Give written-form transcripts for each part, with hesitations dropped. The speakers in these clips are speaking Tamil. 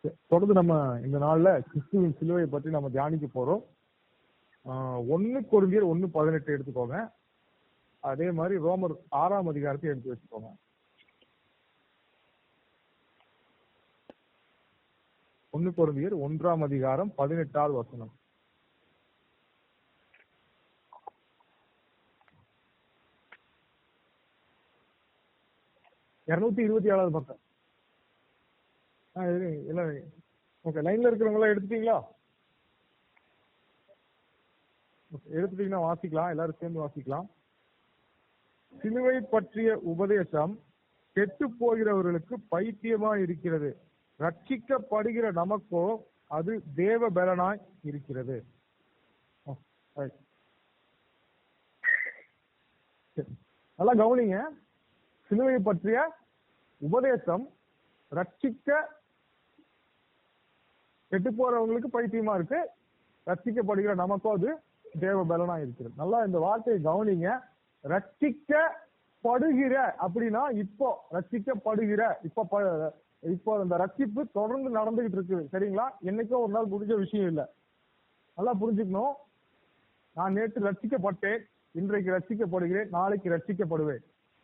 தொடர்ந்து நம்ம இந்த நாள்ல கிறிஸ்துவின் சிலுவையை பற்றி நம்ம தியானிக்க போறோம். 1 கொரிந்தியர் 1:18 எடுத்துக்கோங்க. அதே மாதிரி ரோமர் 6ஆம் அதிகாரத்தை எடுத்து வச்சுக்கோங்க. ஒன்னு கொரிந்தியர் 1ஆம் அதிகாரம் 18வது வசனம். (227வது பக்கம்). ஓகே, லைன்ல இருக்கிறவங்க எடுத்துட்டீங்களா? எடுத்துட்டீங்கன்னா வாசிக்கலாம், எல்லாரும் சேர்ந்து வாசிக்கலாம். சிலுவை பற்றிய உபதேசம் கெட்டு போகிறவர்களுக்கு பைத்தியமா இருக்கிறது, ரட்சிக்கப்படுகிற நமக்கோ அது தேவ பலனாய் இருக்கிறது. நல்லா கவனிங்க. சிலுவை பற்றிய உபதேசம் கெட்டு போறவங்களுக்கு பைத்தியமா இருக்கு, ரட்சிக்கப்படுகிற நமக்கோ அது தேவ பலனா இருக்கிறது. நல்லா இந்த வார்த்தையை கவனிங்க. ரட்சிக்கப்படுகிற அப்படின்னா இப்போ ரட்சிக்கப்படுகிற இப்போ அந்த ரட்சிப்பு தொடர்ந்து நடந்துகிட்டு இருக்கு. சரிங்களா? என்னைக்கும் ஒரு நாள் முடிஞ்ச விஷயம் இல்லை. நல்லா புரிஞ்சுக்கணும். நான் நேற்று ரட்சிக்கப்பட்டேன், இன்றைக்கு ரட்சிக்கப்படுகிறேன், நாளைக்கு ரட்சிக்கப்படுவேன்.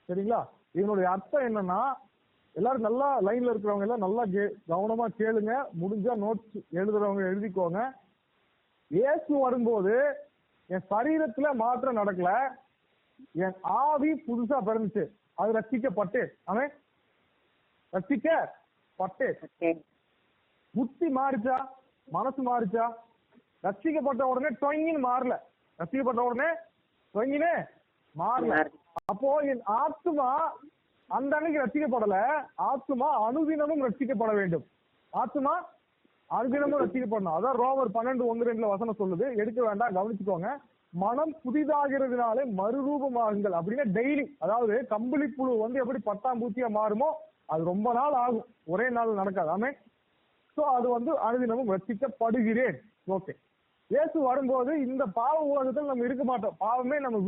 சரிங்களா? இதனுடைய அர்த்தம் என்னன்னா, எல்லாரும் நல்லா லைன்ல இருக்கிறவங்க எல்லாம் நல்லா கவனமா கேளுங்க. முடிஞ்சா நோட்ஸ் எழுதுறவங்க எழுதிக்கோங்க. இயேசு வரும்போது என் சரீரத்துல மாற்றம் நடக்கல, என் ஆவி புதுசா பிறந்துச்சு, அது ரட்சிக்கப்பட்டு. அவன் ரட்சிக்கப்பட்டு. புத்தி மாறிச்சா, மனசு மாறிச்சா? ரட்சிக்கப்பட்ட உடனே டொங்கின்னு மாறல, ரட்சிக்கப்பட்ட உடனே டொங்கினே மாறல. அப்போ என் ஆத்மா அந்த அன்னைக்கு ரட்சிக்கப்படல, ஆத்மா அனுதினமும் ரட்சிக்கப்பட வேண்டும். ஆத்மா அனுதினமும் ரட்சிக்கப்படணும். அதான் ரோமர் 12:1-2 வசனம் சொல்லுது. எடுக்க வேண்டாம், கவனிச்சுக்கோங்க. மனம் புதிதாகிறதுனாலே மறுரூபமாகுங்கள் அப்படின்னா டெய்லி, அதாவது கம்பளி புழு எப்படி பட்டாம்பூச்சியா மாறுமோ அது ரொம்ப நாள் ஆகும், ஒரே நாள் நடக்காது. ஆமே. சோ அது அனுதினமும் ரட்சிக்கப்படுகிறேன். ஓகே. இயேசு வரும்போது இந்த பாவ உலகத்தில் நம்ம இருக்க மாட்டோம். பாவமே நம்ம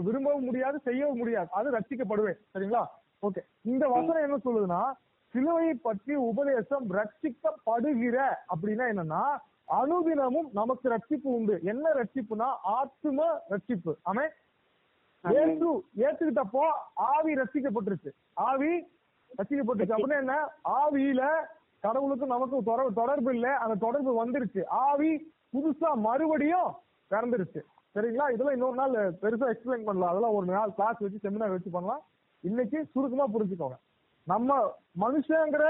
விரும்பவும் முடியாது, செய்யவும் முடியாது. அது ரட்சிக்கப்படுவேன். சரிங்களா? ஓகே. இந்த வசனம் என்ன சொல்லுதுன்னா, சிலுவையை பற்றி உபதேசம் ரட்சிக்கப்படுகிற அப்படின்னா என்னன்னா, அனுதினமும் நமக்கு ரட்சிப்பு உண்டு. என்ன ரட்சிப்புனா ஆத்தும ரட்சிப்பு. ஆமே. ஏத்துக்கிட்டப்போ ஆவி ரட்சிக்கப்பட்டுருச்சு. ஆவி ரட்சிக்கப்பட்டுருச்சு அப்படின்னா என்ன? ஆவியில கடவுளுக்கும் நமக்கும் தொடர்பு இல்லை, அந்த தொடர்பு வந்துருச்சு. ஆவி புதுசா மறுபடியும் பிறந்துருச்சு. சரிங்களா? இதெல்லாம் இன்னொரு நாள் பெருசா எக்ஸ்பிளைன் பண்ணலாம். அதெல்லாம் ஒரு நாள் கிளாஸ் வச்சு செமினார் வச்சு பண்ணலாம். இன்னைக்கு சுருக்கமா புரிஞ்சுக்கோங்க. நம்ம மனுஷங்கிற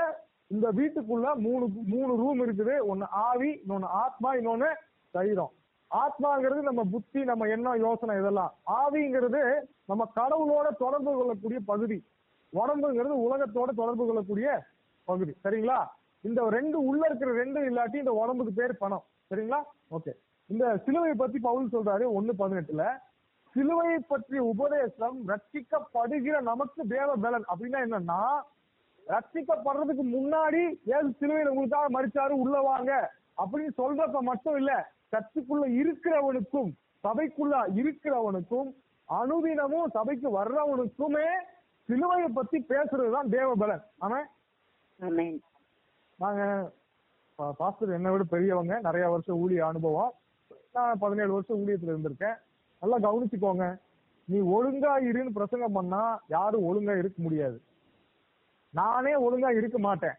இந்த வீட்டுக்குள்ள மூணு ரூம் இருக்குது. ஒன்னு ஆவி, இன்னொன்னு ஆத்மா, இன்னொன்னு சரீரம். ஆத்மாங்கிறது நம்ம புத்தி, நம்ம எண்ணம், யோசனை, இதெல்லாம். ஆவிங்கிறது நம்ம கடவுளோட தொடர்பு கொள்ளக்கூடிய பகுதி. உடம்புங்கிறது உலகத்தோட தொடர்பு கொள்ளக்கூடிய பகுதி. சரிங்களா? இந்த உள்ள இருக்கிற ரெண்டு இல்லாட்டி இந்த உடம்புக்கு பேர் பணம். சரிங்களா? ஓகே. இந்த சிலுவையை பத்தி பவுல் சொல்றாரு 1:18. சிலுவையை பற்றிய உபதேசம் ரட்சிக்கப்படுகிற நமக்கு தேவ பலன் அப்படின்னா என்னன்னா, ரட்சிக்கப்படுறதுக்கு முன்னாடி ஏழு சிலுவையில் உங்களுக்காக மரிச்சாரு, உள்ள வாங்க அப்படின்னு சொல்றப்ப மட்டும் இல்ல, சர்ச்சுக்குள்ள இருக்கிறவனுக்கும் சபைக்குள்ள இருக்கிறவனுக்கும் அனுதினமும் சபைக்கு வர்றவனுக்குமே சிலுவையை பத்தி பேசுறதுதான் தேவ பலன். ஆமா. நாங்க பாஸ்டர் என்னை விட பெரியவங்க, நிறைய வருஷம் ஊழிய அனுபவம். நான் 17 வருஷம் ஊழியத்துல இருந்திருக்கேன். நல்லா கவனிச்சுக்கோங்க. நீ ஒழுங்கா இருன்னு பிரசங்கம் பண்ணா யாரும் ஒழுங்கா இருக்க முடியாது. நானே ஒழுங்கா இருக்க மாட்டேன்.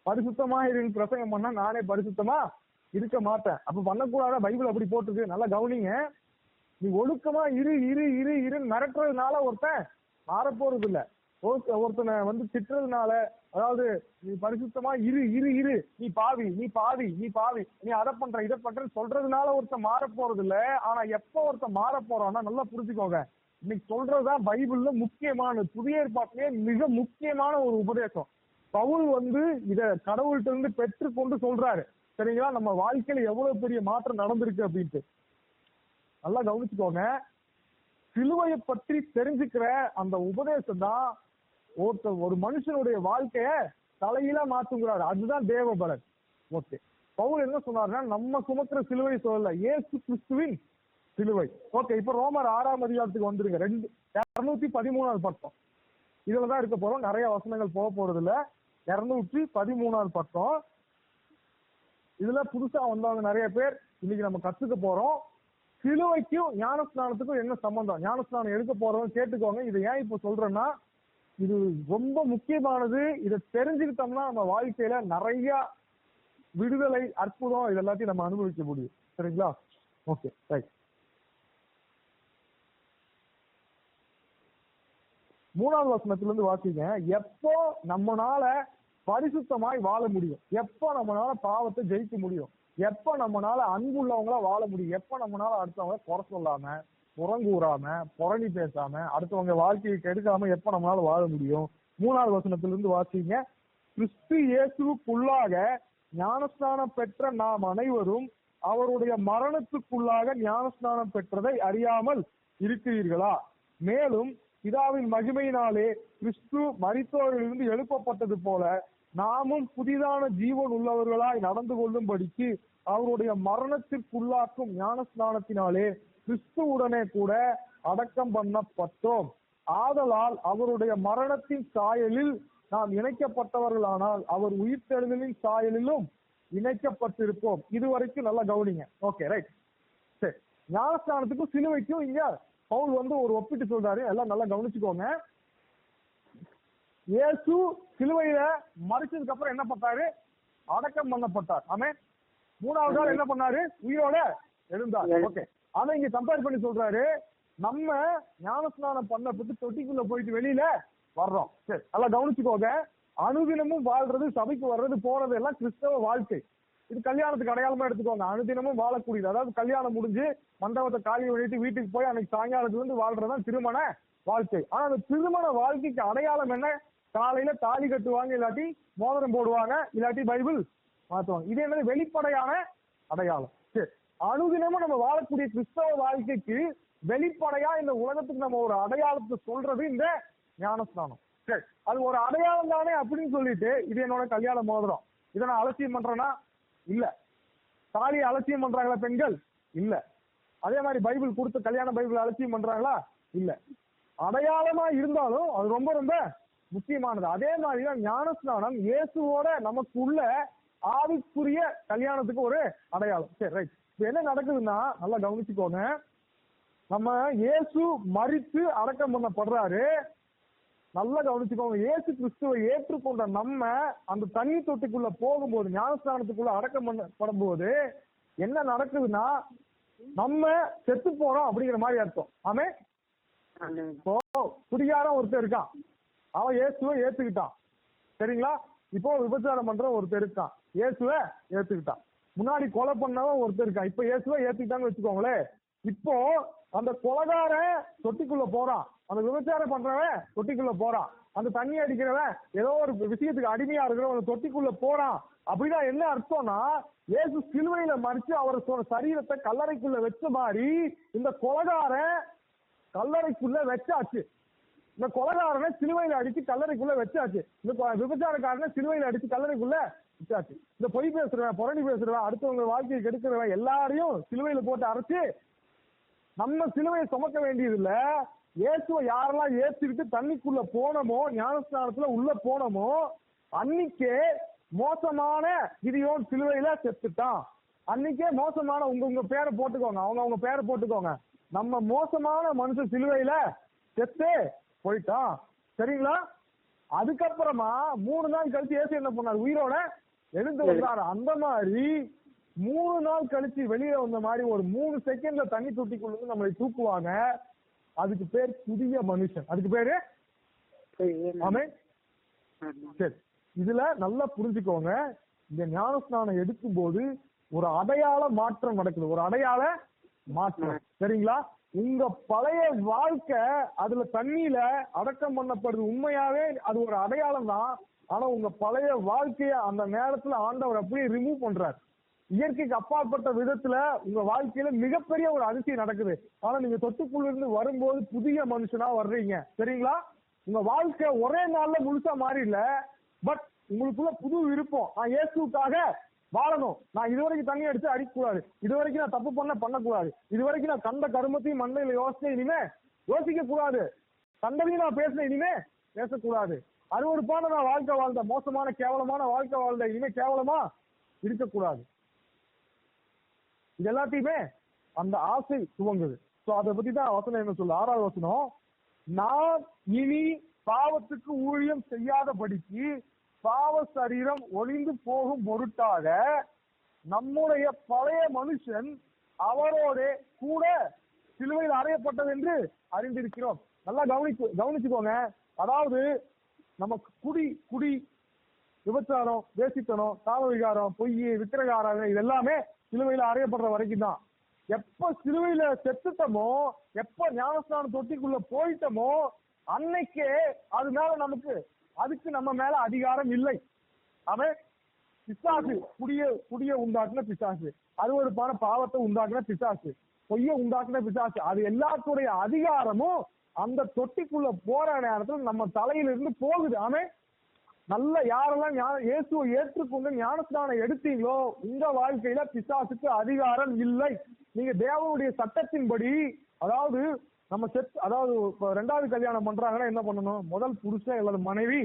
பரிசுத்தமா இருன்னு பிரசங்கம் பண்ணா நானே பரிசுத்தமா இருக்க மாட்டேன். அப்ப பண்ணக்கூடாத, பைபிள் அப்படி போட்டுருக்கு. நல்லா கவனிங்க. நீ ஒழுக்கமா இருன்னு மிரட்டுறதுனால ஒருத்தன் மாறப்போறது இல்ல. ஒருத்தனை திட்டுறதுனால, அதாவது நீ பரிசுத்தமா இரு, நீ பாவி, நீ அதை பண்ற இதை பண்றன்னு சொல்றதுனால ஒருத்தன் மாற போறது இல்ல. ஆனா எப்ப ஒருத்தன் மாற போறான்னா, நல்லா புரிஞ்சுக்கோங்க. இன்னைக்கு சொல்றதுதான் பைபிள்ல முக்கியமான, புதிய ஏற்பாட்டிலேயே மிக முக்கியமான ஒரு உபதேசம். பவுல் இத கடவுள்கிட்ட இருந்து பெற்று கொண்டு சொல்றாரு. சரிங்களா? நம்ம வாழ்க்கையில எவ்வளவு பெரிய மாற்றம் நடந்திருக்கு அப்படின்ட்டு நல்லா கவனிச்சுக்கோங்க. சிலுவையை பற்றி தெரிஞ்சுக்கிற அந்த உபதேசம் தான் ஒரு மனுஷனுடைய வாழ்க்கைய தலையில மாத்துங்கிறாரு. அதுதான் தேவ பலன். ஓகே. பவுல் என்ன சொன்னாருன்னா, நம்ம சுமக்கிற சிலுவை சொல்லல, இயேசு கிறிஸ்துவின் சிலுவை. ஓகே. இப்ப ரோமர் 6ஆம் அதிகாரத்துக்கு வந்துருங்க. 213வது பக்கம். இதுலதான் இருக்க போறோம். நிறைய வசனங்கள் போக போறது இல்ல. 213வது பக்கம். இதுல புதுசா வந்தவங்க நிறைய பேர் இன்னைக்கு நம்ம கத்துக்க போறோம். சிலுவைக்கும் ஞானஸ்நானத்துக்கும் என்ன சம்பந்தம்? ஞானஸ்நானம் எடுக்க போறவங்க கேட்டுக்கோங்க. இதை ஏன் இப்ப சொல்றேன்னா, இது ரொம்ப முக்கியமானது. இதை தெரிஞ்சுக்கிட்டோம்னா நம்ம வாழ்க்கையில நிறைய விடுதலை, அற்புதம் இது எல்லாத்தையும் நம்ம அனுபவிக்க முடியும். சரிங்களா? Okay, right. 3வது வசனத்திலிருந்து வாசிங்க. எப்போ நம்மனால பரிசுத்தமாய் வாழ முடியும்? எப்போ நம்மனால பாவத்தை ஜெயிக்க முடியும்? எப்ப நம்மனால அன்புள்ளவங்களா வாழ முடியும்? எப்ப நம்மனால அடுத்தவங்க குறை சொல்லாம, புறங்கூறாம, புரணி பேசாம, அடுத்தவங்க வாழ்க்கையை கெடுக்காம எப்ப நம்மளால வாழ முடியும்? 3வது வசனத்திலிருந்து வாசிங்க. கிறிஸ்து இயேசுவுக்குள்ளாக ஞானஸ்நானம் பெற்ற நாம் அனைவரும் அவருடைய மரணத்துக்குள்ளாக ஞானஸ்நானம் பெற்றதை அறியாமல் இருக்கிறீர்களா? மேலும் பிதாவின் மகிமையினாலே கிறிஸ்து மரித்தோரிலிருந்து எழுப்பப்பட்டது போல நாமும் புதிதான ஜீவன் உள்ளவர்களாய் நடந்து கொள்ளும்படிக்கு அவருடைய மரணத்திற்குள்ளாக்கும் ஞானஸ்நானத்தினாலே கிறிஸ்துவுடனே கூட அடக்கம் பண்ணப்பட்டோம். ஆதலால் அவருடைய மரணத்தின் சாயலில் நாம் இணைக்கப்பட்டவர்களானால் அவர் உயிர்த்தெழுதலின் சாயலிலும் இணைக்கப்பட்டிருப்போம். இதுவரைக்கும் நல்லா கவனிங்க. Okay, right. சரி, ஞானஸ்நானத்துக்கும் சிலுவைக்கும் இங்க பவுல் ஒரு ஒப்பிட்டு சொல்றாரு. எல்லாம் நல்லா கவனிச்சுக்கோங்க. இயேசு சிலுவையில மரிச்சதுக்கு அப்புறம் என்ன பண்ணாரு? அடக்கம் பண்ணப்பட்டார். ஆமே. 3வது நாள் என்ன பண்ணாரு? உயிரோட எழுந்தார். ஓகே, ஆனா இங்க கம்பேர் பண்ணி சொல்றாரு, நம்ம ஞானஸ்நானம் பண்ணப்பட்டு தொட்டிக்குள்ள போயிட்டு வெளியில வர்றோம். சரி, நல்லா கவனிச்சுக்கோங்க. அனுதினமும் வாழ்றது, சபைக்கு வர்றது, போறது எல்லாம் கிறிஸ்தவ வாழ்க்கை. இது கல்யாணத்துக்கு அடையாளமா எடுத்துக்கோங்க. அனுதினமும் வாழக்கூடியது. அதாவது கல்யாணம் முடிஞ்சு மண்டபத்தை காலி பண்ணிட்டு வீட்டுக்கு போய் அன்னைக்கு சாயங்காலத்துல இருந்து வாழ்றதுதான் திருமண வாழ்க்கை. ஆனா அந்த திருமண வாழ்க்கைக்கு அடையாளம் என்ன? காலையில தாலி கட்டுவாங்க, இல்லாட்டி மோதிரம் போடுவாங்க, இல்லாட்டி பைபிள் மாத்துவாங்க. இது என்னது? வெளிப்படையான அடையாளம். சரி, அனுதினமும் நம்ம வாழக்கூடிய கிறிஸ்தவ வாழ்க்கைக்கு வெளிப்படையா இந்த உலகத்துக்கு நம்ம ஒரு அடையாளத்தை சொல்றது இந்த ஞானஸ்நானம். சரி, அது ஒரு அடையாளம் தானே அப்படின்னு சொல்லிட்டு இது என்னோட கல்யாண மோதிரம், இதை நான் அலட்சியம் பண்றேன்னா இல்ல. தாலியை அலட்சியம் பண்றாங்களா பெண்கள்? இல்ல. அதே மாதிரி பைபிள் கொடுத்த கல்யாண பைபிள் அலட்சியம் பண்றாங்களா? இல்ல. அடையாளமா இருந்தாலும் அது ரொம்ப ரொம்ப முக்கியமானது. அதே மாதிரிதான் ஞானஸ்நானம் இயேசுவோட நமக்குள்ள ஆவிக்குரிய கல்யாணத்துக்கு ஒரு அடையாளம். சரி, ரைட். இப்ப என்ன நடக்குதுன்னா நல்லா கவனிச்சுக்கோங்க. நம்ம இயேசு மரித்து அடக்கம் பண்ணப்படுறாரு. நல்லா கவனிச்சுக்கோங்க. இயேசு கிறிஸ்துவை ஏற்றுக்கொண்ட நம்ம அந்த தனி தொட்டிக்குள்ள போகும்போது, ஞானஸ்நானத்துக்குள்ள அடக்கம் பண்ணப்படும் போது என்ன நடக்குதுன்னா, நம்ம செத்து போறோம் அப்படிங்கிற மாதிரி அர்த்தம். ஆமே. இப்போ குடிகாரன் ஒருத்தர் இருக்கான், அவன் இயேசுவை ஏத்துக்கிட்டான். சரிங்களா? இப்போ விபச்சாரம் பண்ற ஒருத்தர் இருக்கான், இயேசுவை ஏத்துக்கிட்டான். முன்னாடி கொலை பண்ணவன் ஒருத்தர் இருக்கான், இப்ப இயேசுவை ஏத்துக்கிட்டான்னு வச்சுக்கோங்களேன். இப்போ அந்த கொலைகாரன் தொட்டிக்குள்ள போறான், அந்த விபச்சாரம் பண்றவன் தொட்டிக்குள்ள போறான், அந்த தண்ணி அடிக்கிறவன் ஏதோ ஒரு விஷயத்துக்கு அடிமையா இருக்கிறவன் அந்த தொட்டிக்குள்ள போறான். அப்படின்னா என்ன அர்த்தம்னா, இயேசு சிலுவையில மறிச்சு அவர் சரீரத்தை கல்லறைக்குள்ள வச்ச மாதிரி இந்த கொலைகாரன் கல்லறைக்குள்ள வச்சாச்சு. இந்த கொலைகாரனை சிலுவையில அடிச்சு கல்லறைக்குள்ள வச்சாச்சு. இந்த விபச்சாரக்காரனை சிலுவையில அடிச்சு கல்லறைக்குள்ள வச்சாச்சு. இந்த பொய் பேசுறவன், புரணி பேசுறவன், அடுத்தவங்க வாழ்க்கையை கெடுக்கிறவன் எல்லாரையும் சிலுவையில போட்டு அரைச்சு நம்ம சிலுவையை சுமக்க வேண்டியது இல்ல. இயேசுவை யாரெல்லாம் ஏற்றிக்கிட்டு தண்ணிக்குள்ள போனோமோ, ஞானஸ்நானத்துல உள்ள போனோமோ, அன்னைக்கே மோசமான கிதியோன் சிலுவையில செத்துட்டான். அன்னைக்கே மோசமான உங்க பேரை போட்டுக்கோங்க, அவங்க பேரை போட்டுக்கோங்க. நம்ம மோசமான மனுஷன் சிலுவையில செத்து போயிட்டான். சரிங்களா? அதுக்கப்புறமா 3 நாள் கழிச்சு இயேசு என்ன பண்ணாரு? உயிரோட எழுந்து வந்தாரு. அந்த மாதிரி 3 நாள் கழிச்சு வெளியே வந்த மாதிரி ஒரு 3 செகண்ட்ல தண்ணி தொட்டிக்குள்ள நம்மளை தூக்குவாங்க. அதுக்கு பேர் புதிய மனுஷன். அதுக்கு பேரு ஆமே. சரி, இதுல நல்லா புரிஞ்சுக்கோங்க. இந்த ஞானஸ்நானம் எடுக்கும் போது ஒரு அடையாள மாற்றம் நடக்குது. ஒரு அடையாள மாற்றம். சரிங்களா? உங்க பழைய வாழ்க்கை அதுல தண்ணியில அடக்கம் பண்ணப்படுது. உண்மையாவே அது ஒரு அடையாளம் தான். ஆனா உங்க பழைய வாழ்க்கைய அந்த நேரத்துல ஆண்டவர் அப்படியே ரிமூவ் பண்றாரு. இயற்கைக்கு அப்பாற்பட்ட விதத்துல உங்க வாழ்க்கையில மிகப்பெரிய ஒரு அதிசயம் நடக்குது. ஆனா நீங்க தொட்டுக்குள்ள இருந்து வரும்போது புதிய மனுஷனா வர்றீங்க. சரிங்களா? உங்க வாழ்க்கை ஒரே நாள்ல முழுசா மாறிடல. பட் உங்களுக்குள்ள புது விருப்பம், நான் இயேசுக்காக வாழணும், நான் இதுவரைக்கும் தண்ணி அடிச்சு அடிக்கக்கூடாது, இதுவரைக்கும் நான் தப்பு பண்ணக்கூடாது, இதுவரைக்கும் நான் கண்ட கருமத்தையும் மண்டையில யோசிச்சேன், இனிமே யோசிக்க கூடாது, கண்டதையும் நான் பேசினேன், இனிமே பேசக்கூடாது, அருவருப்பான நான் வாழ்க்கை வாழ்ந்த, மோசமான கேவலமான வாழ்க்கை வாழ்ந்த, இனிமே கேவலமா இருக்கக்கூடாது. இது எல்லாத்தையுமே அந்த ஆசை துவங்குது. சோ அதை பத்தி தான் வசனம் என்ன சொல்ல, 6வது வசனம், நான் இனி பாவத்துக்கு ஊழியம் செய்யாதபடிக்கு பாவ சரீரம் ஒளிந்து போகும் பொருட்டாக நம்முடைய பழைய மனுஷன் அவரோட கூட சிலுவையில் அறையப்பட்டது என்று அறிந்திருக்கிறோம். நல்லா கவனிச்சுக்கோங்க. அதாவது நமக்கு குடி விபச்சாரம், வேசித்தனம், காம விகாரம், பொய், விக்கிரகாரம் இது எல்லாமே சிலுவையில அறையப்படுற வரைக்கும் தான். எப்ப சிலுவையில செத்துட்டமோ, எப்ப ஞானஸ்நானம் தொட்டிக்குள்ள போயிட்டமோ, அன்னைக்கே அது மேல அதுக்கு நம்ம மேல அதிகாரம் இல்லை. அவன் பிசாசு, குடிய உண்டாக்குன பிசாசு, அருவருப்பான பாவத்தை உண்டாக்குன பிசாசு, பொய்ய உண்டாக்குன பிசாசு, அது எல்லாத்துடைய அதிகாரமும் அந்த தொட்டிக்குள்ள போற நேரத்துல நம்ம தலையில இருந்து போகுது. அவன் நல்ல யாரெல்லாம் இயேசுவை ஏற்றுக்கொண்டு ஞானஸ்நானம் எடுத்தீங்களோ உங்க வாழ்க்கையில பிசாசுக்கு அதிகாரம் இல்லை. நீங்க தேவனுடைய சட்டத்தின்படி, அதாவது நம்ம அதாவது 2வது கல்யாணம் பண்றாங்கன்னா என்ன பண்ணணும், முதல் புருஷன் அல்லது மனைவி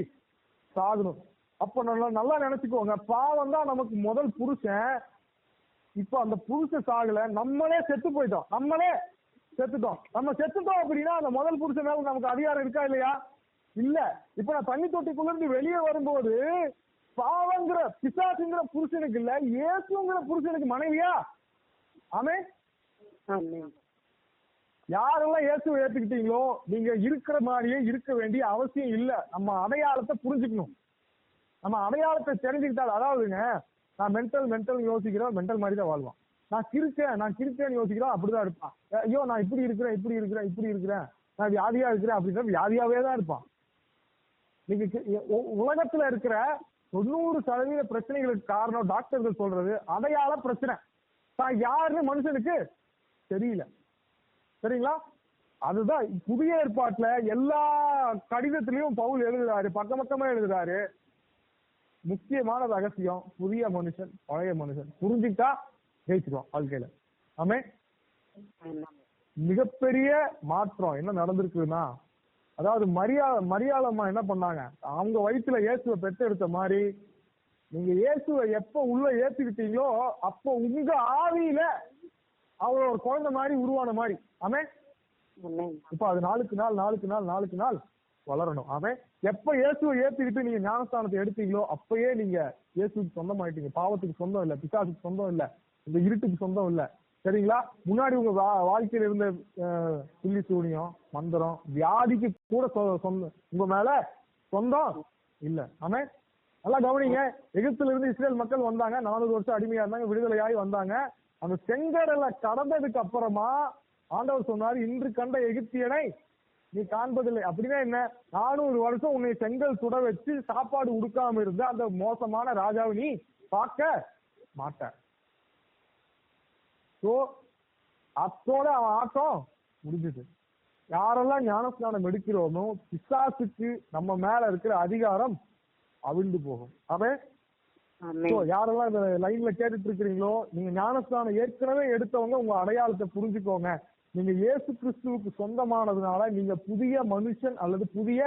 சாகணும். அப்ப நல்லா நினைச்சுக்கோங்க, பாவம் தான் நமக்கு முதல் புருஷன். இப்ப அந்த புருஷன் சாகல, நம்மளே செத்து போயிட்டோம், நம்ம செத்துட்டோம் அப்படின்னா அந்த முதல் புருஷன் மேல நமக்கு அதிகாரம் இருக்கா இல்லையா? இல்ல. இப்ப நான் தண்ணி தொட்டிக்குள்ள இருந்து வெளியே வரும்போது பாவங்கிற பிசாசுங்கிற புருஷனுக்கு இல்ல, இயேசுங்கிற புருஷனுக்கு மனைவியா? ஆமே. யாரெல்லாம் இயேசுவை ஏத்துக்கிட்டீங்களோ நீங்க இருக்கிற மாதிரியே இருக்க வேண்டிய அவசியம் இல்ல. நம்ம அடையாளத்தை புரிஞ்சுக்கணும். நம்ம அடையாளத்தை தெரிஞ்சுக்கிட்டால், அதாவதுங்க, நான் மென்டல் யோசிக்கிறோம், மென்டல் மாதிரி தான் வாழ்வான். நான் கிறுக்கேன்னு யோசிக்கிறோம், அப்படிதான் இருப்பான். ஐயோ நான் இப்படி இருக்கிறேன், நான் வியாதியா இருக்கிறேன் அப்படின்னா வியாதியாவே தான் இருப்பான். நீங்க உலகத்துல இருக்கிற 90% பிரச்சனைகளுக்கு காரணம் டாக்டர்கள் சொல்றது அடையாள பிரச்சனை. தான் யாருன்னு மனுஷனுக்கு தெரியல. சரிங்களா? அதுதான் புதிய ஏற்பாட்டுல எல்லா கடிதத்திலையும் பவுல் எழுதுறாரு, பக்கமா எழுதுறாரு. முக்கியமான ரகசியம், புதிய மனுஷன் பழைய மனுஷன் புரிஞ்சுக்கிட்டா ஜெயிச்சிருவான் வாழ்க்கையில. ஆமே. மிகப்பெரிய மாற்றம் என்ன நடந்திருக்குன்னா, அதாவது மரியாளம்மா என்ன பண்ணாங்க, அவங்க வயிற்றுல இயேசுவை பெற்றெடுத்த மாதிரி நீங்க இயேசுவை எப்ப உள்ள ஏத்துக்கிட்டீங்களோ அப்போ உங்க ஆவியில அவர் ஒரு குழந்தை மாதிரி உருவான மாதிரி. ஆமே. இப்ப அது நாளுக்கு நாள் வளரணும். ஆமே. எப்ப இயேசுவை ஏத்துக்கிட்டு நீங்க ஞானஸ்தானத்தை எடுத்தீங்களோ அப்பயே நீங்க இயேசுக்கு சொந்தமாயிட்டீங்க. பாவத்துக்கு சொந்தம் இல்ல, பிசாசுக்கு சொந்தம் இல்ல, இந்த இருட்டுக்கு சொந்தம் இல்ல. சரிங்களா? முன்னாடி உங்க வாழ்க்கையில இருந்த புள்ளி சூனியம், மந்திரம், வியாதிக்கு கூட சொந்தம் உங்க மேல சொந்தம் இல்ல. ஆமே. நல்லா கவனிங்க. எகிப்துல இருந்து இஸ்ரேல் மக்கள் வந்தாங்க, 400 வருஷம் அடிமையா இருந்தாங்க, விடுதலையாகி வந்தாங்க. அந்த செங்கடலை கடந்ததுக்கு அப்புறமா ஆண்டவர் சொன்னாரு, இன்று கண்ட எகிப்தியனை நீ காண்பதில்லை. அப்படின்னா என்ன? 400 வருஷம் உன்னை செங்கல் சுட வச்சு சாப்பாடு உடுக்காம இருந்த அந்த மோசமான ராஜாவை நீ பார்க்க மாட்ட. அத்தோட அவன் ஆட்டம் முடிஞ்சது. யாரெல்லாம் ஞானஸ்நானம் எடுக்கிறோமோ பிசாசுக்கு நம்ம மேல இருக்கிற அதிகாரம் அவிழ்ந்து போகும். அவன் யாரெல்லாம் இந்த லைன்ல கேட்டுட்டு இருக்கிறீங்களோ, நீங்க ஞானஸ்நானம் ஏற்கனவே எடுத்தவங்க உங்க அடையாளத்தை புரிஞ்சுக்கோங்க. நீங்க இயேசு கிறிஸ்துவுக்கு சொந்தமானதுனால நீங்க புதிய மனுஷன் அல்லது புதிய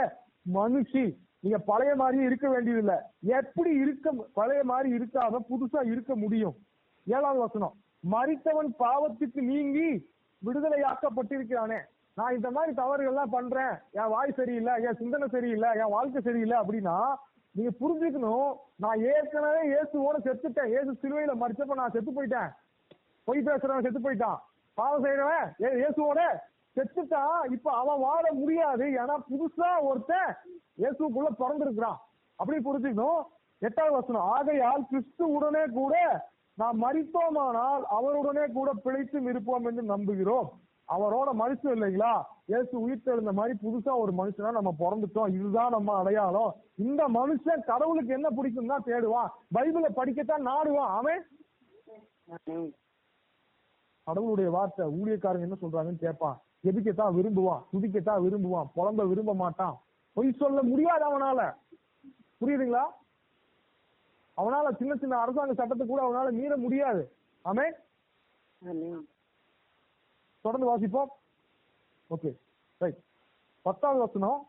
மனுஷி. நீங்க பழைய மாதிரியே இருக்க வேண்டியதில்லை. எப்படி பழைய மாதிரி இருக்காம புதுசா இருக்க முடியும்? 7வது வசனம், மரித்தவன் பாவத்துக்கு நீங்கி விடுதலையாக்கப்பட்டிருக்கிறானே. நான் இந்த மாதிரி தவறுகள்லாம் பண்றேன், என் வாய் சரியில்லை, என் சிந்தனை சரியில்லை, என் வாழ்க்கை சரியில்லை அப்படின்னா நீங்க புரிஞ்சுக்கணும், நான் ஏற்கனவே இயேசுவோட செத்துட்டேன். இயேசு சிலுவையில மரிச்சப்ப நான் செத்து போயிட்டேன். பொய் பேசுறவன் செத்து போயிட்டான், பாவம் செய்யறவன் இயேசுவோட செத்துட்டான். இப்ப அவன் வாழ முடியாது, ஏன்னா புதுசா ஒருத்தன் இயேசுக்குள்ள பிறந்திருக்கிறான். அப்படி புரிஞ்சுக்கணும். 8வது வசனம், ஆகையால் கிறிஸ்து உடனே கூட நாம் மரித்தோமானால் அவருடனே கூட பிழைத்தும் இருப்போம் என்று நம்புகிறோம். அவரோட மனுஷன் இல்லைங்களா, இயேசு உயிர்த்தெழுந்த மாதிரி புதுசா ஒரு மனுஷனா நம்ம பிறந்துட்டோம். இதுதான் நம்ம அடையாளம். இந்த மனுஷன் கடவுளுக்கு என்ன பிடிக்கும் தான் தேடுவான், பைபிளை படிக்கத்தான் நாடுவான். அவன் கடவுளுடைய வார்த்தை, ஊழியக்காரங்க என்ன சொல்றாங்கன்னு கேட்பான், எதுக்கத்தான் விரும்புவான், துதிக்கத்தான் விரும்புவான், புலம்ப விரும்ப மாட்டான். பொய் சொல்ல முடியாது அவனால. புரியுதுங்களா? அவனால சின்ன சின்ன அரசாங்க சட்டத்தை கூட அவனால மீற முடியாது. ஆமே. தொடர்ந்து வாசிப்போம். Okay, right. 10வது வசனம்,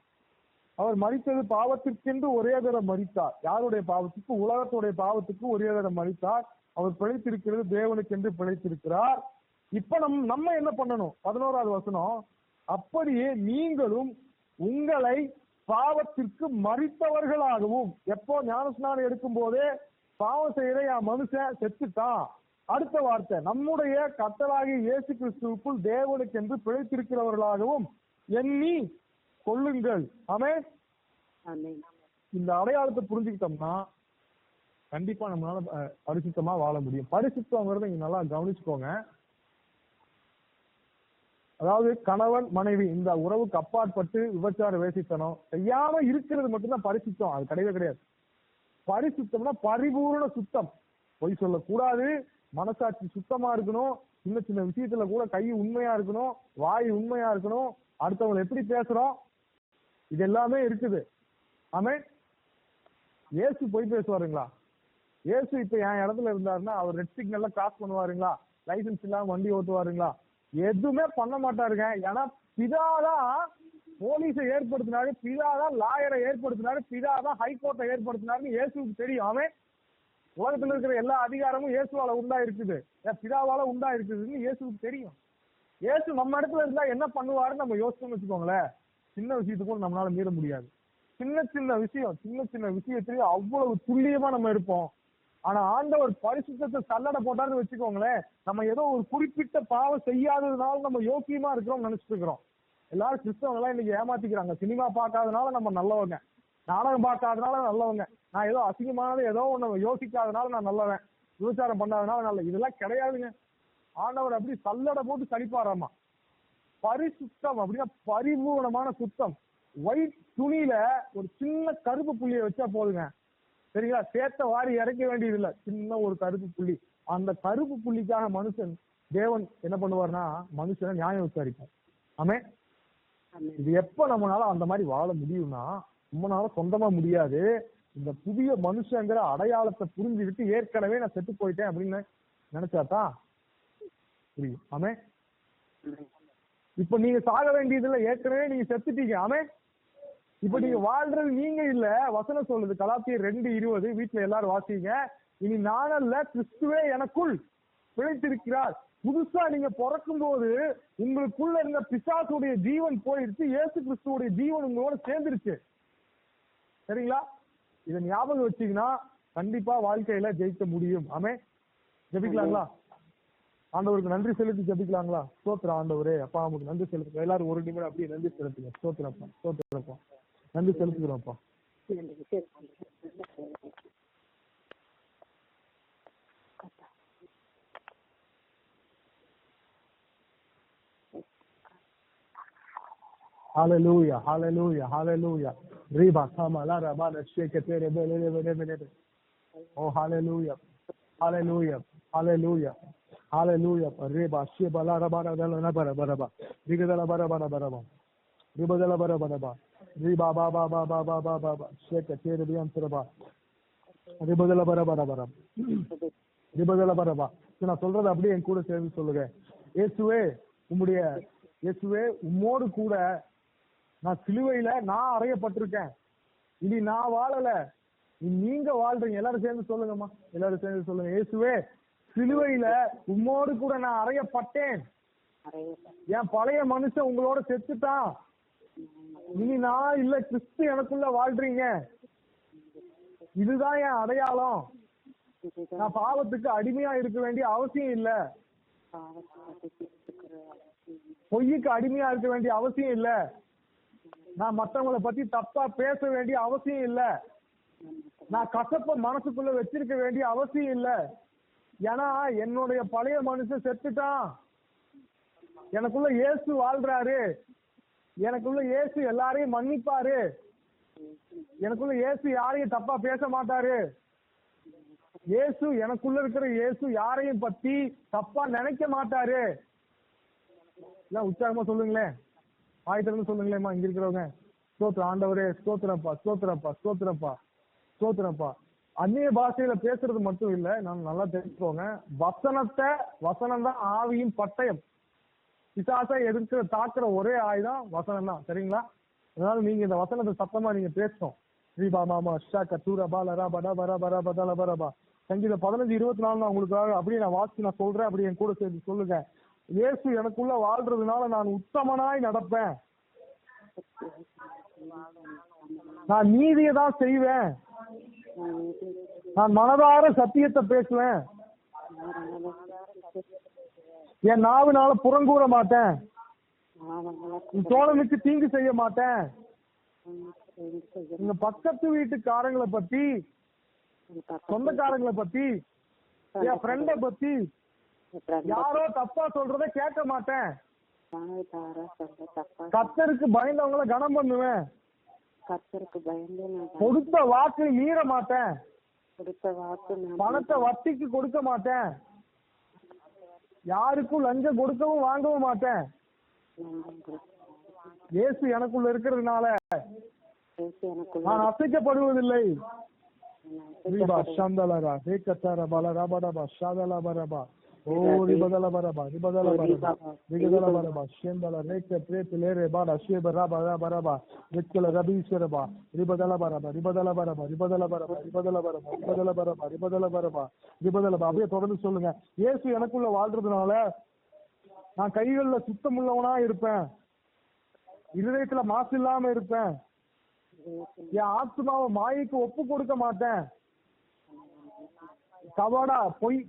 அவர் மரித்தது பாவத்திற்கென்று ஒரே தரம் மரித்தார். யாருடைய பாவத்துக்கு? உலகத்துடைய பாவத்துக்கு ஒரே தரம் மரித்தார். அவர் பிழைத்திருக்கிறது தேவனுக்கு என்று பிழைத்திருக்கிறார். இப்ப நம்ம என்ன பண்ணணும்? 11வது வசனம், அப்படியே நீங்களும் உங்களை பாவத்திற்கு மரித்தவர்களாகவும். எப்போ ஞானஸ்நானம் எடுக்கும் போதே பாவம் செய்யற என் மனுஷன் செத்துட்டான். அடுத்த வார்த்தை, நம்முடைய கர்த்தராகிய இயேசு கிறிஸ்துவுக்குள் தேவனுக்கு என்று பிழைத்திருக்கிறவர்களாகவும் எண்ணி கொள்ளுங்கள். ஆமென். இந்த அடையாளத்தை புரிஞ்சுக்கிட்டோம்னா கண்டிப்பா நம்மளால பரிசுத்தமா வாழ முடியும். பரிசுத்தங்கிறத நீங்க நல்லா கவனிச்சுக்கோங்க. அதாவது கணவன் மனைவி இந்த உறவுக்கு அப்பாற்பட்டு விபச்சார வேசித்தனம் செய்யாம இருக்கிறது மட்டும்தான் பரிசுத்தம். அது கிடையவே கிடையாது. பரிசுத்தம்னா பரிபூர்ண சுத்தம். பொய் சொல்லக்கூடாது, மனசாட்சி சுத்தமா இருக்கணும், சின்ன சின்ன விஷயத்துல கூட கை உண்மையா இருக்கணும், வாய் உண்மையா இருக்கணும், அடுத்தவங்களை எப்படி பேசுறோம் இது எல்லாமே இருக்குது. ஆமென். இயேசு பொய் பேசுவாருங்களா? இயேசு இப்ப என் இடத்துல இருந்தாருன்னா அவர் ரெட் சிக்னல்ல கிராஸ் பண்ணுவாருங்களா? லைசன்ஸ் இல்லாம வண்டி ஓட்டுவாருங்களா? எதுவுமே பண்ண மாட்டாருங்க. ஏன்னா பிதாதான் போலீஸை ஏற்படுத்தினாரு, பிதாதான் லாயரை ஏற்படுத்தினாரு, பிதாதான் ஹைகோர்ட்டை ஏற்படுத்தினாருன்னு இயேசுக்கு தெரியும். அவன் உலகத்துல இருக்கிற எல்லா அதிகாரமும் இயேசுவால உண்டா இருக்குது, பிதாவால உண்டா இருக்குதுன்னு இயேசுக்கு தெரியும். இயேசு நம்ம இடத்துல இருந்தா என்ன பண்ணுவாருன்னு நம்ம யோசிச்சோம்னு வச்சுக்கோங்களேன், சின்ன விஷயத்துக்கும் நம்மளால மீற முடியாது. சின்ன சின்ன விஷயத்திலேயே அவ்வளவு துல்லியமா நம்ம இருப்போம். ஆனா ஆண்டவர் பரிசுத்தத்தை சல்லடை போட்டாருன்னு வச்சுக்கோங்களேன், நம்ம ஏதோ ஒரு குறிப்பிட்ட பாவம் செய்யாததுனால நம்ம யோக்கியமா இருக்கிறோம் நினைச்சிட்டு இருக்கிறோம். எல்லாரும் கிறிஸ்தவங்க எல்லாம் இன்னைக்கு ஏமாத்திக்கிறாங்க. சினிமா பார்க்காதனால நம்ம நல்லவங்க, நாடகம் பார்க்காதனால நல்லவங்க, நான் ஏதோ அசிங்கமானது ஏதோ ஒண்ணு யோசிக்காதனால நான் நல்லவன், விபச்சாரம் பண்ணாதனால நல்ல, இதெல்லாம் கிடையாதுங்க. ஆண்டவர் அப்படி சல்லடை போட்டு கழிப்பாராமா. பரிசுத்தம் அப்படின்னா பரிபூர்ணமான சுத்தம். ஒயிட் துணியில ஒரு சின்ன கருப்பு புள்ளியை வச்சா போதுங்க, சரிங்களா? சேத்த வாரி இறக்க வேண்டியது இல்ல, சின்ன ஒரு கருப்பு புள்ளி. அந்த கருப்பு புள்ளிக்காக மனுஷன் தேவன் என்ன பண்ணுவார்னா மனுஷனை நியாயம் விசாரிப்பார். ஆமே. இது எப்ப நம்மளால அந்த மாதிரி வாழ முடியும்னா, நம்மளால சொந்தமா முடியாது. இந்த புதிய மனுஷங்கிற அடையாளத்தை புரிஞ்சுக்கிட்டு ஏற்கனவே நான் செத்து போயிட்டேன் அப்படின்னு நினைச்சாதான் புரியும். ஆமே. இப்ப நீங்க சாக வேண்டியதுல ஏற்கனவே நீங்க செத்துட்டீங்க. ஆமே. இப்ப நீங்க வாழ்றது நீங்க இல்ல, வசனம் சொல்லுது கலாத்தியர் 2:20, வீட்டுல எல்லாரும் வாசிங்க. இனி நானல்ல, கிறிஸ்துவே எனக்குள் பிழைத்திருக்கிறார். புதுசா நீங்க பிறக்கும் போது உங்களுக்குள்ள இருந்த பிசாசுடைய ஜீவன் போயிருச்சு, இயேசு கிறிஸ்துவோட ஜீவன் உங்களோட சேர்ந்துருச்சு. சரிங்களா? இதை ஞாபகம் வச்சீங்கன்னா கண்டிப்பா வாழ்க்கையில ஜெயிக்க முடியும். ஆமே. ஜெபிக்கலாங்களா? ஆண்டவருக்கு நன்றி செலுத்தி ஜெபிக்கலாங்களா? ஸ்தோத்திரம் ஆண்டவரே. அப்பா நமக்கு நன்றி செலுத்துங்க. எல்லாரும் ஒரு நிமிடம் அப்படியே நன்றி செலுத்துங்க. ஸ்தோத்திரப்பா, ஸ்தோத்திரப்பா, நன்றி செலுத்துகிறோம்ப்பா. Hallelujah, hallelujah, hallelujah. Riba kama la raba da sheke tere bele bele bele. Oh hallelujah, hallelujah, hallelujah, hallelujah. Riba sheba la raba da la bara bara ba. Riga da la bara bara bara ba. Riba da la bara bara ba. Riba ba ba ba ba ba ba ba ba. Sheke tere bian tere ba. Riba da la bara bara bara. Riba da la bara ba. நான் சொல்றது அப்படியே என் கூட சேர்ந்து சொல்லுங்க. இயேசுவே இயேசுவே உம்மோடு கூட நான் சிலுவையில நான் அறையப்பட்டிருக்கேன். இனி நான் வாழல, நீங்க வாழ்றீங்க. எல்லாரும் சேர்ந்து சொல்லுங்கம்மா, எல்லாரும் சேர்ந்து சொல்லுங்க. இயேசுவே சிலுவையில உம்மோடு கூட நான் அறையப்பட்டேன். என் பழைய மனுஷன் உங்களோட செத்துட்டான். இனி நான் இல்ல, கிறிஸ்து எனக்குள்ள வாழ்றீங்க. இதுதான் என் அடையாளம். நான் பாவத்துக்கு அடிமையா இருக்க வேண்டிய அவசியம் இல்ல, பொய்யுக்கு அடிமையா இருக்க வேண்டிய அவசியம் இல்ல, நான் மத்தவங்களை பத்தி தப்பா பேச வேண்டிய அவசியம் இல்ல, நான் கசப்ப மனசுக்குள்ள வச்சிருக்க வேண்டிய அவசியம் இல்ல. ஏன்னா என்னுடைய பழைய மனுஷன் செத்துட்டான். எனக்குள்ள இயேசு வாழ்றாரு. எனக்குள்ள இயேசு எல்லாரையும் மன்னிப்பாரு. எனக்குள்ள இயேசு யாரையும் தப்பா பேச மாட்டாரு. இயேசு எனக்குள்ள இருக்கிற இயேசு யாரையும் பத்தி தப்பா நினைக்க மாட்டாரு. உற்சாகமா சொல்லுங்களேன், ஆயிரத்தி சொல்லுங்களேம்மா இங்க இருக்கிறவங்க. ஸ்தோத்திரம் ஆண்டவரே, ஸ்தோத்திரப்பா, ஸ்தோத்திரப்பா, ஸ்தோத்திரப்பா, ஸ்தோத்திரப்பா. அந்நிய பாஷையில பேசுறது மட்டும் இல்ல, நான் நல்லா தெரிஞ்சுக்கோங்க. வசனம் தான் ஆவியின் பட்டயம். பிசாசை எதிர்க்கிற தாக்குற ஒரே ஆயுதம் வசனம் தான். சரிங்களா? அதனால நீங்க இந்த வசனத்தை சத்தமா நீங்க பேசணும். ஸ்ரீபா மாமா ஷாக்க தூரபா லரா படா பரா பரா பதல பரபா சங்கீதம் 15:24 நான் உங்களுக்காக அப்படியே நான் வாசிச்சு நான் சொல்றேன், அப்படி என் கூட சேர்த்து சொல்லுங்க. இயேசு எனக்குள்ள வாழ்றதுனால நான் உத்தமனாய் நடப்பேன், நான் நீதியை தான் செய்வேன், நான் மனதார சத்தியத்தை பேசுவேன், என் நாவினால புறங்கூற மாட்டேன், தோழனுக்கு தீங்கு செய்ய மாட்டேன். உங்க பக்கத்து வீட்டுக்காரங்களை பத்தி, சொந்தக்காரங்களை பத்தி, என் ஃப்ரெண்ட பத்தி யாரோ தப்பா சொல்றத கேட்க மாட்டேன். கர்த்தருக்கு பயந்தவங்கள கனம் பண்ணுவேன். கொடுத்த வாக்கு மீற மாட்டேன். பணத்தை வட்டிக்கு கொடுக்க மாட்டேன். யாருக்கும் லஞ்சம் கொடுக்கவும் வாங்கவும் மாட்டேன். இயேசு எனக்குள்ள இருக்கிறதுனால நான் அசைக்கப்படுவதில்லை. தொடர்ந்து சொல்லுங்க. இயேசு எனக்குள்ள வாழ்றதுனால நான் கைகள்ல சுத்தம் உள்ளவனா இருப்பேன், இருதயத்துல மாசு இல்லாம இருப்பேன், என் ஆத்மாவை மாயைக்கு ஒப்பு கொடுக்க மாட்டேன்,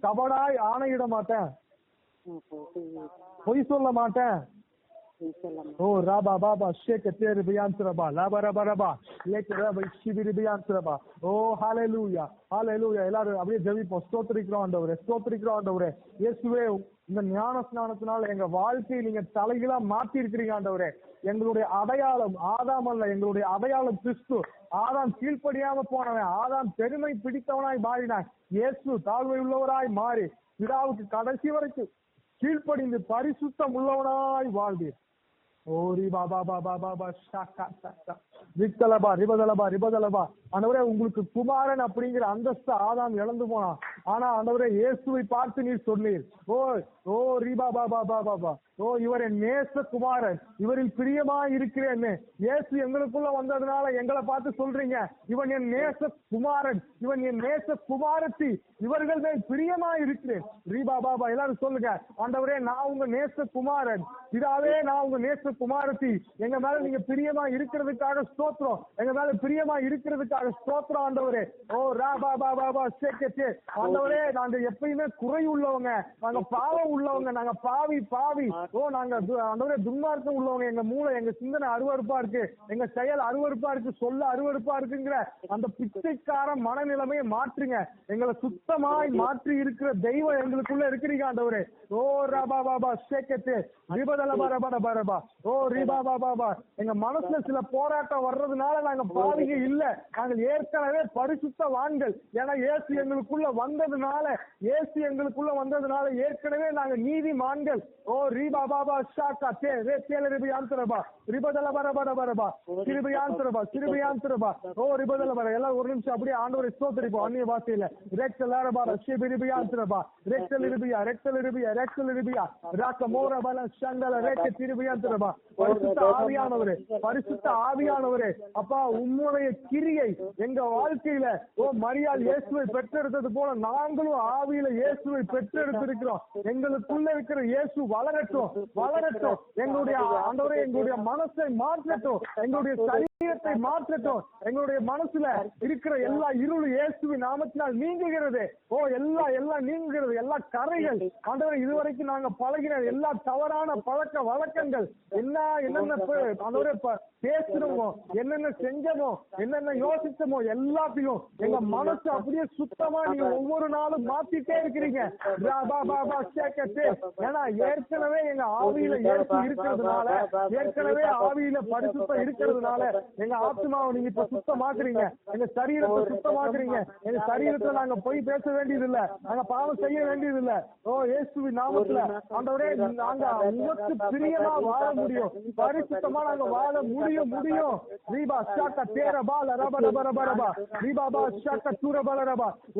கபடாய் ஆணையிட மாட்டேன், பொய் சொல்ல மாட்டேன். ஓ ராபா பாபா ஷேக் தேர் பியான்ஸ்ரபா லாபா ரபா ரபா லேக் ரபா ஷிபிரி பியான்ஸ்ரபா. ஓ ஹalleluya ஹalleluya. எல்லாரும் அப்படியே ஜெபிப்போம். ஸ்தோத்திரிக்கிறோம் ஆண்டவரே, ஸ்தோத்திரிக்கிறோம் ஆண்டவரே. இயேசுவே, இந்த ஞான ஸ்நானத்தினால எங்க வாழ்க்கையை நீங்க தலைகீழா மாத்தி இருக்கிறீங்க ஆண்டவரே. எங்களுடைய அடையாளம் ஆதாம் அல்ல, எங்களுடைய அடையாளம் கிறிஸ்து. ஆதாம் கீழ்ப்படியாம போனவன், ஆதாம் பெருமை பிடித்தவனாய் மாறினான். இயேசு தாழ்வை உள்ளவராய் மாறி பிதாவுக்கு கடைசி வரைக்கும் கீழ்ப்படிந்து பரிசுத்தம் உள்ளவனாய் வாழ்ந்தீர். ஓரி பாபா பாபா பாபா ஷாக்கா ஷாக்கா விக்கலபா ரிபதலபா ரிபதலபா. ஆண்டவரே, உங்களுக்கு குமாரன் அப்படிங்கிற அந்தஸ்து ஆதாம் இழந்து போனான். ஆனா ஆண்டவரே, இயேசுவை பார்த்து நீர் சொன்னீர், ஓ ஓ ரிபா பாபா பாபா பா, ஓ இவர் என் நேச குமாரன், இவரில் பிரியமா இருக்கிறேன்னு. இயேசு எங்களுக்குள்ள வந்ததுனால எங்களை பார்த்து சொல்றீங்க, இவன் என் நேச குமாரன், இவன் என் நேச குமாரத்தி, இவர்கள் மேல் பிரியமா இருக்கிறேன். ரீபா பாபா எல்லாரும் சொல்லுங்க. ஆண்டவரே, நான் உங்க நேச குமாரன், பிதாவே நான் உங்க நேச குமாரத்தி, எங்க மேல நீங்க பிரியமா இருக்கிறதுக்காக ஸ்தோத்திரம், எங்க மேல பிரியமா இருக்கிறதுக்காக ஸ்தோத்திரம் ஆண்டவரே. ஓ ராபா பாபா பா சேக்கே. ஆண்டவரே, நாங்க எப்பயுமே குறை உள்ளவங்க, நாங்க பாவம் உள்ளவங்க, நாங்க பாவி பாவி. ஓ நாங்க ஆண்டவரே துன்மார்க்கம் உள்ளவங்க, எங்க மூளை எங்க சிந்தனை அருவருப்பா இருக்கு, எங்க செயல் அருவருப்பா இருக்கு, சொல்ல அருவருப்பா இருக்குங்கிற அந்த பிச்சைக்கார மனநிலைமையை மாற்றுங்க. எங்களை சுத்தமாய் மாற்றி இருக்கிற தெய்வம் எங்களுக்குள்ள இருக்கிறீங்க ஆண்டவரே. ஓ ராபா பாபா சேக்கே ரிபதல பரபர பரபா. ஓ ரிபா பாபா பா. எங்க மனசுல சில போராட்டம் வர்றதுனால நாங்க பாவிங்க இல்ல, நாங்கள் ஏற்கனவே பரிசுத்தவான்கள். ஏன்னா இயேசு எங்களுக்குள்ள வந்ததுனால, இயேசு எங்களுக்குள்ள வந்ததுனால ஏற்கனவே நாங்க நீதிமான்கள். ஓ ரீபா பாபா ஷாக்கா தே ரே தேல ரிபியான்சரபா ரிபதல பரபர பரபா சிறுபியான்சரபா சிறுபியான்சரபா. ஓ ரிபதல பர. எல்லாம் ஒரு நிமிஷம் அப்படியே ஆண்டவரை ஸ்தோத்திரிப்போம் அந்நிய பாஷையில. ரெக்டலரபா ரிபியான்சரபா ரெக்டல் ரிபியா ரெக்டல் ரிபியா ரெக்டல் ரிபியா ராக்க மோர பல சங்கல ரெக்க திருபியான்சரபா. பரிசுத்த ஆவியானவரே, பரிசுத்த ஆவியானவரே, அப்பா உம்முடைய கிரியை எங்க வாழ்க்கையில, ஓ மரியாள் இயேசுவை பெற்றெடுத்தது போல நாங்களும் ஆவியில இயேசுவை பெற்றெடுத்திருக்கிறோம். எங்களுக்குள்ள இருக்கிற இயேசு வளரட்டும் வளரட்டும். எங்களுடைய ஆண்டவரே, எங்களுடைய மனசை மாற்றட்டும், எங்களுடைய சரீரத்தை மாற்றட்டும். எங்களுடைய மனசுல இருக்கிற எல்லா இருள் இயேசுவின் நாமத்தினால் நீங்குகிறது. ஓ எல்லாம் நீங்குகிறது. எல்லா கரைகள் ஆண்டவரே, இதுவரைக்கும் நாங்க பழகின எல்லா தவறான பழக்க வழக்கங்கள், என்னென்ன பேசுறோமோ, என்னென்ன செஞ்சமோ, என்னென்ன யோசிச்சமோ எல்லாத்தையும் எங்க மனசு அப்படியே சுத்தமா நீங்க ஒவ்வொரு நாளும் மாத்திட்டே இருக்கிறீங்க. ஏன்னா ஏற்கனவே எங்க ஆவியில இயேசு இருக்கிறதுனால, ஏற்கனவே ஆவியில பரிசுத்தம் இருக்கிறதுனால எங்க ஆத்மாவை நீங்க இப்ப சுத்தமாக்குறீங்க, எங்க சரீரத்தை சுத்தமாக்குறீங்க. எங்க சரீரத்துல நாங்க போய் பேச வேண்டியது இல்ல, நாங்க பாவம் செய்ய வேண்டியது இல்ல. ஓ இயேசுவின் நாமத்துல ஆண்டவரே, நாங்க உங்களுக்கு பிரியமா வாழ முடியும், பரிசுத்தமா நாங்க வாழ முடியும்.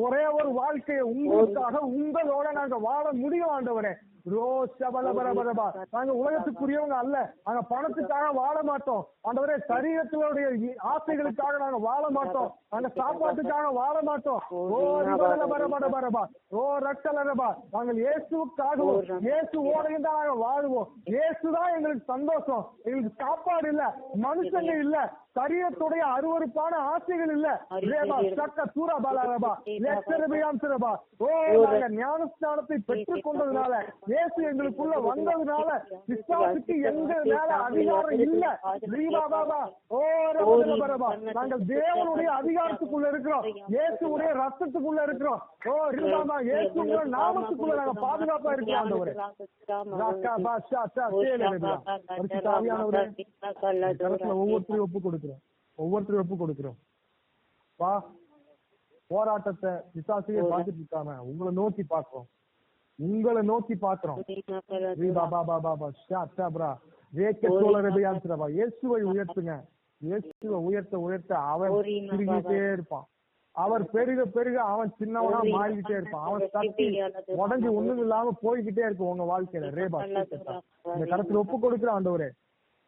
ஒரே ஒரு வாழ்க்கையை உங்களுக்காக உங்களோட நாங்க வாழ முடியும் ஆண்டவரே. நாங்க உலகத்துக்குரியவங்க அல்ல, நாங்க பணத்துக்காக வாழ மாட்டோம் ஆண்டவரே. சரீரத்துல எங்களுடைய ஆசைகளுக்காக நாங்க வாழ மாட்டோம். நாங்க சாப்பாட்டுக்காக வாழ மாட்டோம். ஓ பரபா ஓ ரக்கலரபா நாங்கள் இயேசுக்காகவும் இயேசுவோடையும் தான் நாங்க வாழுவோம். இயேசுதான் எங்களுக்கு சந்தோஷம். எங்களுக்கு சாப்பாடு இல்ல, மனுஷங்க இல்ல, சரீரத்துடைய அருவருப்பான ஆசைகள் இல்ல. ஓ நாங்க ஞானஸ்தானத்தை பெற்றுக் கொண்டதுனால, இயேசு எங்களுக்குள்ள வந்ததுனால விசுவாசிக்கு எங்க மேல அதிகாரம் இல்ல. ஓ நாங்கள் தேவனுடைய அதிகாரத்துக்குள்ள இருக்கிறோம். இயேசுடைய ரத்தத்துக்குள்ள இருக்கிறோம். ஓ ரிபாபா இயேசுடைய நாமத்துக்குள்ள நாங்க பாதுகாப்பா இருக்கிறோம். ஆண்டவரே ஒவ்வொருத்தரையும் ஒப்பு கொடுக்கிறோம். வா போராட்டத்தை பிசாசையே பார்த்துட்டு இருக்காம உங்களை நோக்கி பாக்குறோம். இயேசுவை உயர்த்துங்க. இயேசுவை உயர்த்த அவன் திரும்பிட்டே இருப்பான். அவர் பெருக பெருக அவன் சின்னவனா மாறிக்கிட்டே இருப்பான். அவன் கட்டி உடஞ்சி ஒண்ணும் இல்லாம போய்கிட்டே இருக்கும் உங்க வாழ்க்கையில. ரேபா இந்த கருத்துல ஒப்பு கொடுக்கிற ஆண்டவரே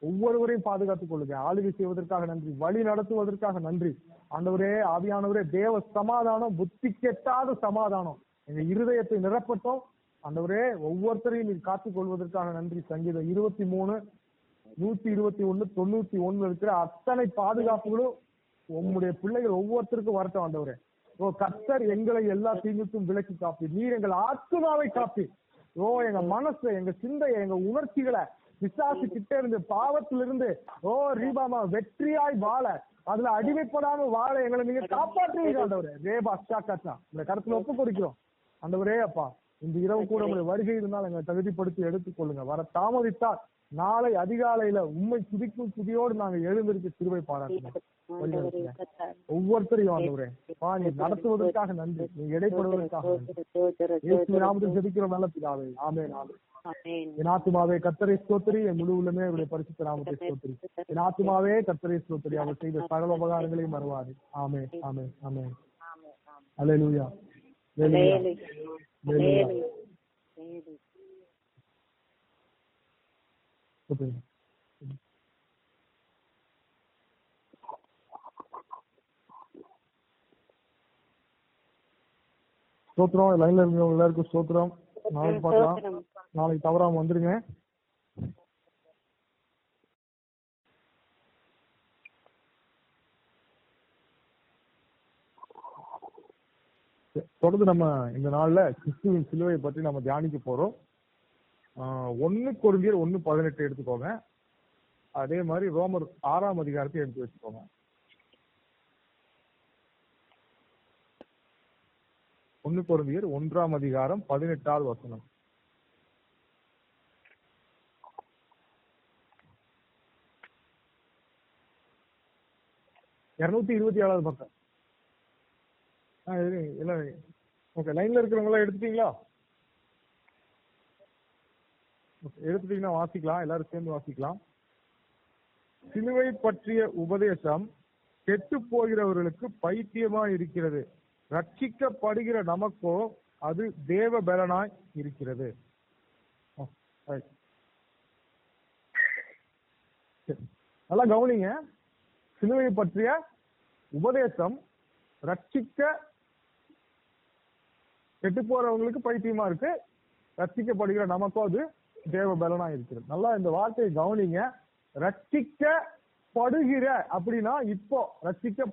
ஒவ்வொருவரையும் பாதுகாத்துக் கொள்ளுங்க. ஆளுகை செய்வதற்காக நன்றி, வழி நடத்துவதற்காக நன்றி. ஆண்டவரே ஆவியானவரே தேவ சமாதானம், புத்தி கெட்டாத சமாதானம் எங்க இருதயத்தை நிரப்பட்டோம். ஆண்டவரே ஒவ்வொருத்தரையும் நீர் காத்துக் கொள்வதற்காக நன்றி. சங்கீதம் 23, 121, 91 இருக்கிற அத்தனை பாதுகாப்புகளும் உங்களுடைய பிள்ளைகள் ஒவ்வொருத்தருக்கும் வரட்டும். ஆண்டவரே ஓ கர்த்தர் எங்களை எல்லா தீங்குக்கும் விலக்கி காப்பி. நீர் எங்கள் ஆத்மாவை காப்பி. ஓ எங்க மனசு, எங்க சிந்தையை, எங்க உணர்ச்சிகளை பிசாசு கிட்ட இருந்து, பாவத்திலிருந்து ஓ ரீபாமா வெற்றியாய் வாழ, அதுல அடிமைப்படாம வாழ எங்களை நீங்க காப்பாற்றுவீங்க. ஆண்டவரே ரேபா ஷாக்கா இந்த கருத்துல ஒப்பு கொடுக்கிறோம். ஆண்டவரே அப்பா இந்த இரவு கூட உங்களுடைய வருகை இருந்தால் எங்களை தகுதிப்படுத்தி எடுத்துக்கொள்ளுங்க. வர தாமதித்தால் நாளை அதிகாலையில உண்மை துதிக்கும் துதியோடு நாங்க எழுந்திருக்க திருவை பாராட்டுங்க. ஒவ்வொருத்தரையும் ஆண்டவரே நீ நடத்துவதற்காக நன்றி, நீ இடைப்படுவதற்காக நாமத்தில் ஜெபிக்கிறோம் நல்ல பிதாவே. ஆமென் ஆமென். என் ஆத்துமாவே கர்த்தரை ஸ்தோத்திரி, என் முழு உள்ளமே அவருடைய பரிசுத்த நாமத்தை ஸ்தோத்திரி. என் ஆத்துமாவே கர்த்தரை ஸ்தோத்திரி, அவர் செய்த சகல உபகாரங்களையும் மறவாது. ஆமென் ஆமென் ஆமென். அல்லேலூயா அல்லேலூயா. ஸ்தோத்திரம். லைன்ல இருக்கவங்க எல்லாருக்கும் ஸ்தோத்திரம். நாளைக்கு பார்க்கலாம். நாளைக்கு தவறாம வந்துருங்க. தொடர்ந்து நம்ம இந்த நாள்ல கிறிஸ்துவின் சிலுவையை பற்றி நம்ம தியானிக்க போறோம். 1 கொரிந்தியர் 1:18 எடுத்துக்கோங்க. அதே மாதிரி ரோமர் 6ஆம் அதிகாரத்தை எடுத்து வச்சுக்கோங்க. 1 கொரிந்தியர் 1ஆம் அதிகாரம் 18வது வசனம். (227வது பக்கம்). ஓகே, லைன்ல இருக்கிறவங்க எல்லாம் எடுத்துட்டீங்களா? எடுத்துட்டீங்கன்னா வாசிக்கலாம், எல்லாரும் சேர்ந்து வாசிக்கலாம். சிலுவை பற்றிய உபதேசம் கெட்டு போகிறவர்களுக்கு பைத்தியமா இருக்கிறது, ரட்சிக்கப்படுகிற நமக்கோ அது தேவ பலனாய் இருக்கிறது. நல்லா கவனிங்க. சிலுவை பற்றிய உபதேசம் கெட்டு போறவங்களுக்கு பைத்தியமா இருக்கு, ரட்சிக்கப்படுகிற நமக்கோ அது தேவ பலனா இருக்கிறது. நல்லா இந்த வார்த்தையை கவனிங்க. ரட்சிக்கப்படுகிற அப்படின்னா இப்போ ரட்சிக்க